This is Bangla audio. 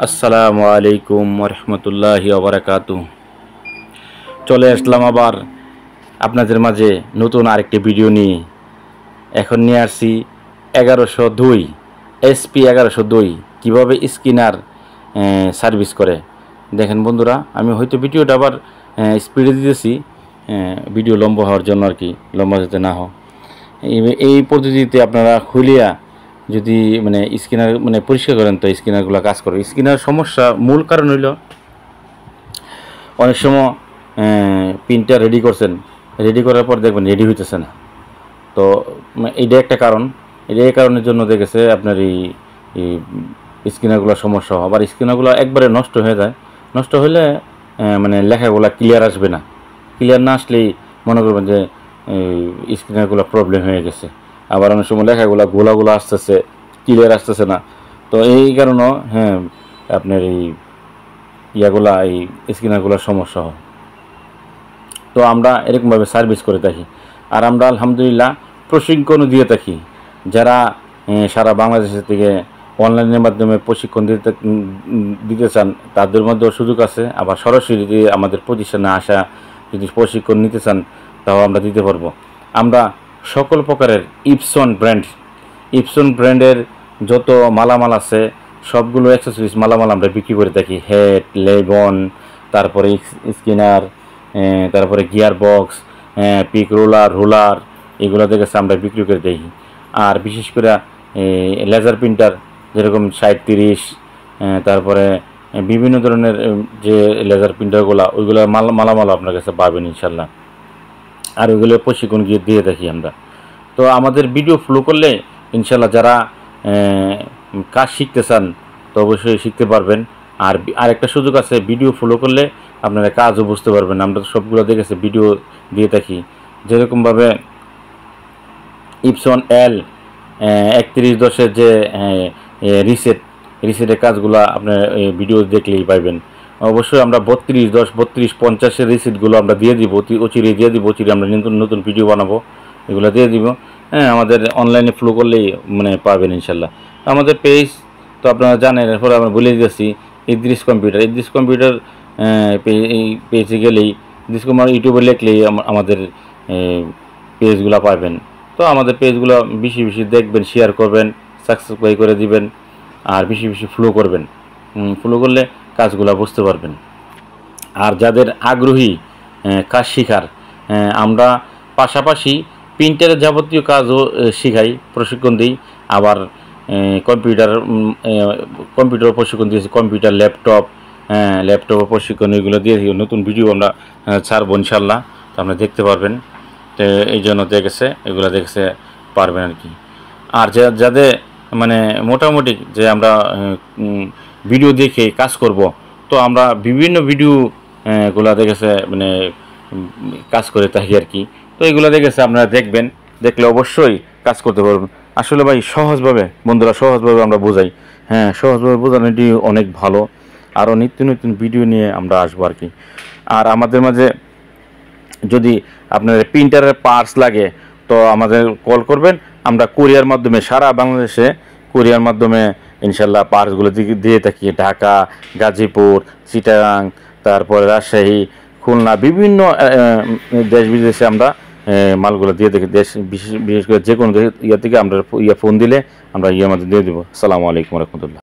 আসসালামু আলাইকুম রহমতুল্লাহি ওবারাকাতু। চলে আসলাম আবার আপনাদের মাঝে নতুন আরেকটি ভিডিও নিয়ে। এখন নিয়ে আসছি 1102 SP 1102 কীভাবে স্কিনার সার্ভিস করে। দেখেন বন্ধুরা, আমি হয়তো ভিডিওটা আবার স্পিডে দিতেছি ভিডিও লম্বা হওয়ার জন্য আর কি, লম্বা যাতে না হয়। এই পদ্ধতিতে আপনারা খুলিয়া যদি স্কিনার পরিষ্কার করেন তো স্কিনারগুলো কাজ করে। স্কিনার সমস্যা মূল কারণ হইল অনেক সময় পিনটা রেডি করছেন, রেডি করার পর দেখবেন রেডি হইতেছে না। তো এইটা একটা কারণ। এই কারণের জন্য দেখেছে আপনার এই স্কিনারগুলো সমস্যা। আবার স্কিনারগুলো একবারে নষ্ট হয়ে যায়। নষ্ট হলে লেখাগুলো ক্লিয়ার আসবে না। ক্লিয়ার না আসলেই মনে করবেন যে স্ক্রিনারগুলো প্রবলেম হয়ে গেছে। আবার অনেক সময় লেখাগুলো গোলাগুলো আসতেছে, ক্লিয়ার আসতেছে না। তো এই কারণেও আপনার এই এই স্ক্রিনারগুলোর সমস্যা হয়। তো আমরা এরকমভাবে সার্ভিস করে থাকি। আর আমরা আলহামদুলিল্লাহ প্রশিক্ষণও দিয়ে থাকি। যারা সারা বাংলাদেশের থেকে অনলাইনের মাধ্যমে প্রশিক্ষণ দিতে চান তাদের মধ্যেও সুযোগ আছে। আবার সরাসরি যদি আমাদের প্রতিষ্ঠানে আসা যদি প্রশিক্ষণ নিতে চান তাও আমরা দিতে পারবো। আমরা সকল প্রকারের ইপসন ব্র্যান্ডের যত মালামাল আছে সবগুলো অ্যাক্সেসরিজ মালামাল আমরা বিক্রি করে থাকি। হেড, লেবন, তারপরে স্কিনার, তারপরে গিয়ার বক্স, পিক রোলার এগুলো থেকে আমরা বিক্রি করে থাকি। আর বিশেষ করে লেজার প্রিন্টার যেরকম 60-30, তারপরে বিভিন্ন ধরনের যে লেজার প্রিন্টারগুলো ওইগুলো মালামাল আপনার কাছে পাবেন ইনশাল্লাহ। আর ওইগুলো প্রশিক্ষণ গিয়ে দিয়ে থাকি আমরা। তো আমাদের ভিডিও ফলো করলে ইনশাল্লাহ যারা কাজ শিখতে চান তো অবশ্যই শিখতে পারবেন। আর আরেকটা সুযোগ আছে, ভিডিও ফলো করলে আপনারা কাজও বুঝতে পারবেন। আমরা তো সবগুলো দেখেছি ভিডিও দিয়ে থাকি। যেরকমভাবে ইপসন L 3110-এর যে রিসেটের কাজগুলো আপনার ভিডিও দেখলেই পাইবেন। অবশ্যই আমরা 3210, 3250-এর রিসিটগুলো আমরা দিয়ে দিব, অচিরে দিয়ে দিব। অচিরে আমরা নতুন ভিডিও বানাবো, এগুলো দিয়ে দিব। আমাদের অনলাইনে ফলো করলেই পাবেন ইনশাল্লাহ। আমাদের পেজ তো আপনারা জানেন, এরপরে আমরা বলে দিয়েছি ইদ্রিস কম্পিউটার এই পেজে গেলেই ইউটিউবে লিখলেই আমাদের পেজগুলো পাবেন। তো আমাদের পেজগুলো বেশি বেশি দেখবেন, শেয়ার করবেন, সাবস্ক্রাইব করে দিবেন, আর বেশি বেশি ফলো করবেন। ফলো করলে কাজগুলো বুঝতে পারবেন। আর যাদের আগ্রহী কাজ শেখার, আমরা পাশাপাশি প্রিন্টারের যাবতীয় কাজও শেখাই, প্রশিক্ষণ দিই। আবার কম্পিউটার প্রশিক্ষণ দিয়েছি, কম্পিউটার, ল্যাপটপ প্রশিক্ষণ এগুলো দিয়ে নতুন ভিডিও আমরা ছাড়বো ইনশাল্লাহ। তো আপনারা দেখতে পারবেন। তো এই জন্য এগুলো দেখছে পারবেন আর কি। আর যাদের মোটামুটি যে আমরা ভিডিও দেখে কাজ করব, তো আমরা বিভিন্ন ভিডিওগুলো দেখেছে কাজ করে থাকি আর কি। তো এগুলো দেখেছে আপনারা দেখবেন, দেখলে অবশ্যই কাজ করতে পারবেন। আসলে ভাই সহজভাবে বন্ধুরা, সহজভাবে আমরা বোঝাই। সহজভাবে বোঝানোটি অনেক ভালো। আরও নিত্য নতুন ভিডিও নিয়ে আমরা আসবো আর কি। আর আমাদের মাঝে যদি আপনার প্রিন্টারের পার্টস লাগে তো আমাদের কল করবেন। আমরা কুরিয়ার মাধ্যমে সারা বাংলাদেশে কুরিয়ার মাধ্যমে ইনশাল্লাহ পার্টসগুলো দিয়ে থাকি। ঢাকা, গাজীপুর, চিটাগাং, তারপরে রাজশাহী, খুলনা, বিভিন্ন দেশ বিদেশে আমরা মালগুলো দিয়ে থাকি। বিশেষ করে যে কোনো ইয়ে থেকে আমরা ফোন দিলে আমরা মাধ্যমে দিয়ে দেবো। আসসালামু আলাইকুম রহমতুল্লাহ।